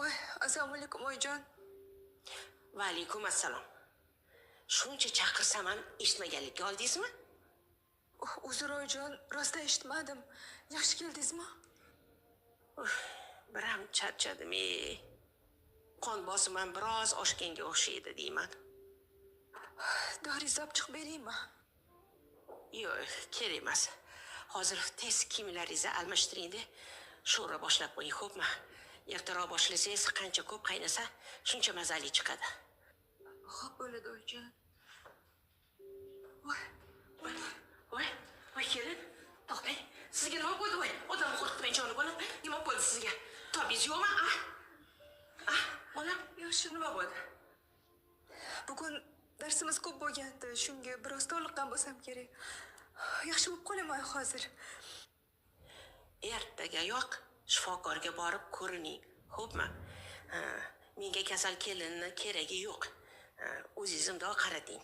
Voy, assalomu alaykum oyijon. Va alaykum assalom. Shuncha chaqirsam ham eshitmaganlikka oldingizmi? Uzr oyijon, rostdan eshitmadim. Yaxshi keldingizmi? Biram charchadim. Qon bosim ham biroz oshganga o'xshaydi deyman. Doringizni olib chiqib beraymi? Yo'q, kerak emas. Hozir tez kiyimlaringizni almashtiring-da. Sho'ra boshlab qo'ying, xo'pmi? Ertaroq boshlasangiz qancha ko'p qaynasa, shuncha mazali chiqadi. Xo'p bo'ladi oyijon. Voy, kelin. To'xtang. Sizga nima bo'ldi, voy? Odamni qo'rqitmang, joni bolam. Nima bo'ldi sizga? Tobingiz yo'qmi? Bolam, yo'q, nima bo'ldi? Bugun darsimiz ko'p bo'lgandi, shunga biroz toliqqan bo'lsam kerak. Yaxshi bo'lib qolaman hozir. Ertagayoq shifokorga borib ko'rining, xo'pmi? Menga kasal kelinni keragi yo'q. O'zingiz imdo qarating.